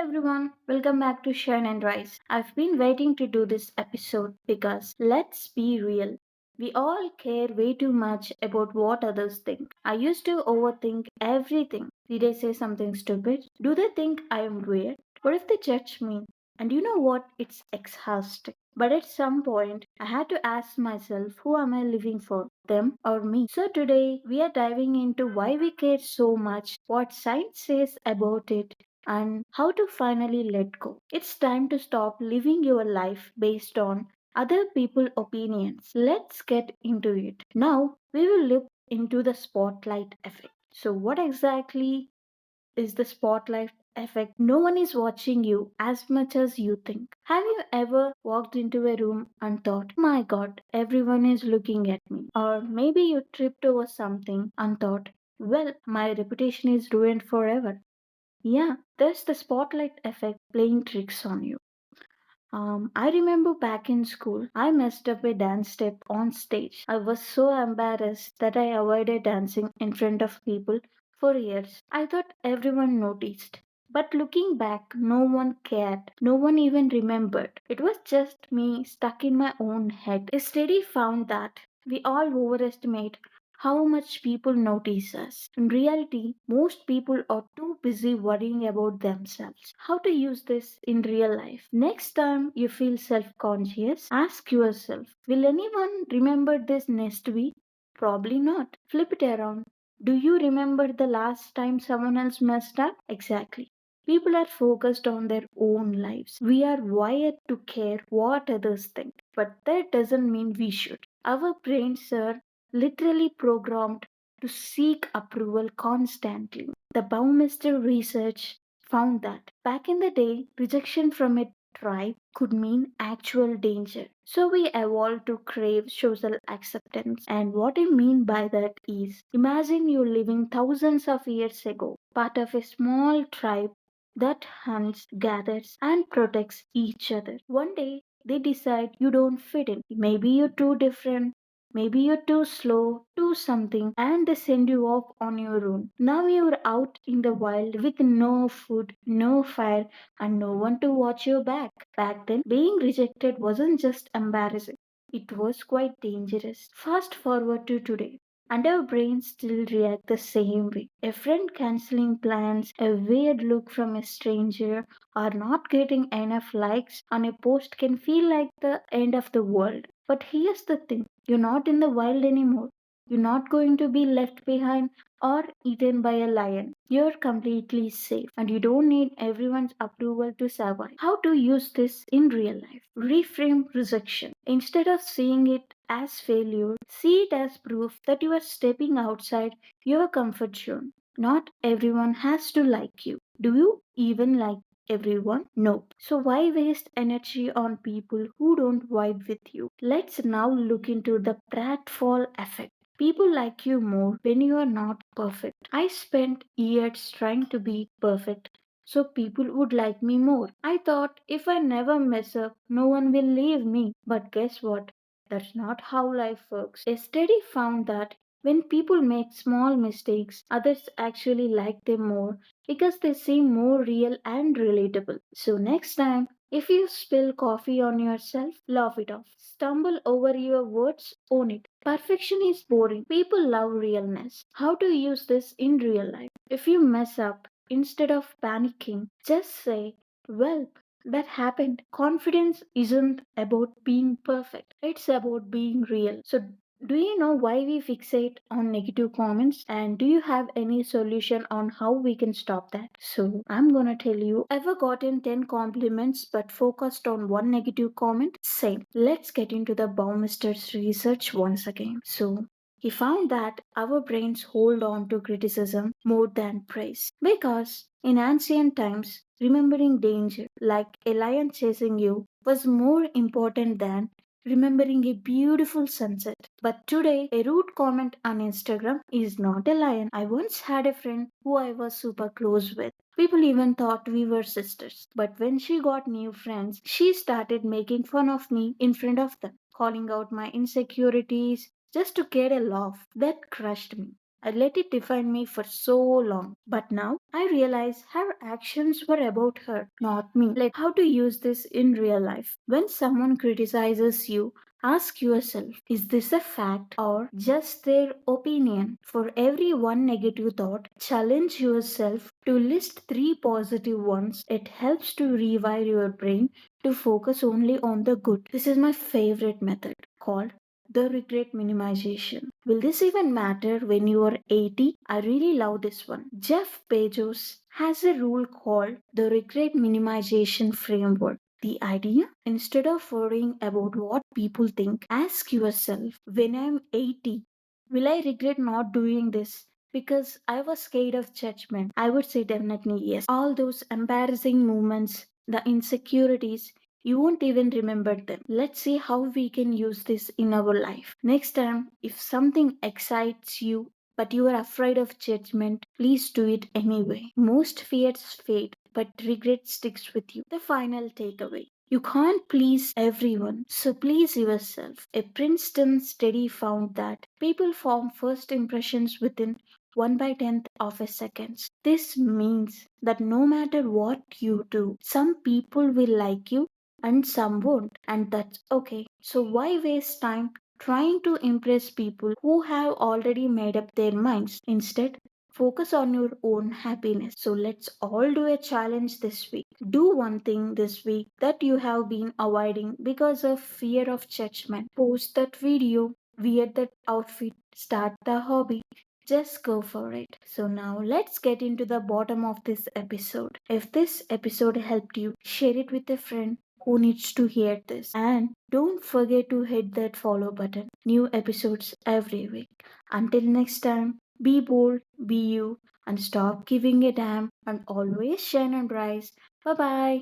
everyone, welcome back to Shine and Rise. I've been waiting to do this episode because let's be real. We all care way too much about what others think. I used to overthink everything. Did I say something stupid? Do they think I am weird? What if they judge me? And you know what? It's exhausting. But at some point, I had to ask myself, who am I living for? Them or me? So today, we are diving into why we care so much, what science says about it, and how to finally let go. It's time to stop living your life based on other people's opinions. Let's get into it. Now, we will look into the spotlight effect. So, what exactly is the spotlight effect? No one is watching you as much as you think. Have you ever walked into a room and thought, oh my god, everyone is looking at me? Or maybe you tripped over something and thought, well, my reputation is ruined forever. Yeah, there's the spotlight effect playing tricks on you. I remember back in school, I messed up a dance step on stage. I was so embarrassed that I avoided dancing in front of people for years. I thought everyone noticed. But looking back, no one cared. No one even remembered. It was just me stuck in my own head. A study found that we all overestimate how much people notice us. In reality, most people are too busy worrying about themselves. How to use this in real life? Next time you feel self conscious, ask yourself, will anyone remember this next week? Probably not. Flip it around. Do you remember the last time someone else messed up? Exactly. People are focused on their own lives. We are wired to care what others think, but that doesn't mean we should. Our brains are literally programmed to seek approval constantly. The Baumeister research found that back in the day, rejection from a tribe could mean actual danger. So we evolved to crave social acceptance. And what I mean by that is imagine you living thousands of years ago, part of a small tribe that hunts, gathers, and protects each other. One day, they decide you don't fit in. Maybe you're too different. Maybe you're too slow, too something, and they send you off on your own. Now you're out in the wild with no food, no fire, and no one to watch your back. Back then, being rejected wasn't just embarrassing, it was quite dangerous. Fast forward to today, and our brains still react the same way. A friend canceling plans, a weird look from a stranger, or not getting enough likes on a post can feel like the end of the world. But here's the thing, you're not in the wild anymore. You're not going to be left behind or eaten by a lion. You're completely safe and you don't need everyone's approval to survive. How to use this in real life? Reframe rejection. Instead of seeing it as failure, see it as proof that you are stepping outside your comfort zone. Not everyone has to like you. Do you even like everyone? No. So why waste energy on people who don't vibe with you? Let's now look into the pratfall effect. People like you more when you are not perfect. I spent years trying to be perfect so people would like me more. I thought if I never mess up, no one will leave me. But guess what? That's not how life works. A study found that when people make small mistakes, others actually like them more because they seem more real and relatable. So next time, if you spill coffee on yourself, laugh it off. Stumble over your words, own it. Perfection is boring. People love realness. How to use this in real life? If you mess up, instead of panicking, just say, well, that happened. Confidence isn't about being perfect, it's about being real. So, do you know why we fixate on negative comments? And do you have any solution on how we can stop that? So, I'm gonna tell you, ever gotten 10 compliments but focused on one negative comment? Same. Let's get into the Baumister's research once again. So, he found that our brains hold on to criticism more than praise. Because in ancient times, remembering danger, like a lion chasing you, was more important than remembering a beautiful sunset. But today, a rude comment on Instagram is not a lion. I once had a friend who I was super close with. People even thought we were sisters. But when she got new friends, she started making fun of me in front of them, calling out my insecurities just to get a laugh. That crushed me. I let it define me for so long. But now I realize her actions were about her, not me. Like how to use this in real life. When someone criticizes you, ask yourself, is this a fact or just their opinion? For every one negative thought, challenge yourself to list three positive ones. It helps to rewire your brain to focus only on the good. This is my favorite method called the regret minimization. Will this even matter when you are 80? I really love this one. Jeff Bezos has a rule called the regret minimization framework. The idea, instead of worrying about what people think, ask yourself, when I'm 80, will I regret not doing this? Because I was scared of judgment. I would say definitely yes. All those embarrassing moments, the insecurities, you won't even remember them. Let's see how we can use this in our life. Next time, if something excites you but you are afraid of judgment, please do it anyway. Most fears fade, but regret sticks with you. The final takeaway. You can't please everyone, so please yourself. A Princeton study found that people form first impressions within 1 by 10th of a second. This means that no matter what you do, some people will like you and some won't, and that's okay. So, why waste time trying to impress people who have already made up their minds? Instead, focus on your own happiness. So, let's all do a challenge this week. Do one thing this week that you have been avoiding because of fear of judgment. Post that video, wear that outfit, start the hobby. Just go for it. So, now let's get into the bottom of this episode. If this episode helped you, share it with a friend who needs to hear this. And don't forget to hit that follow button. New episodes every week. Until next time, be bold, be you, and stop giving a damn, and always shine and rise. Bye bye.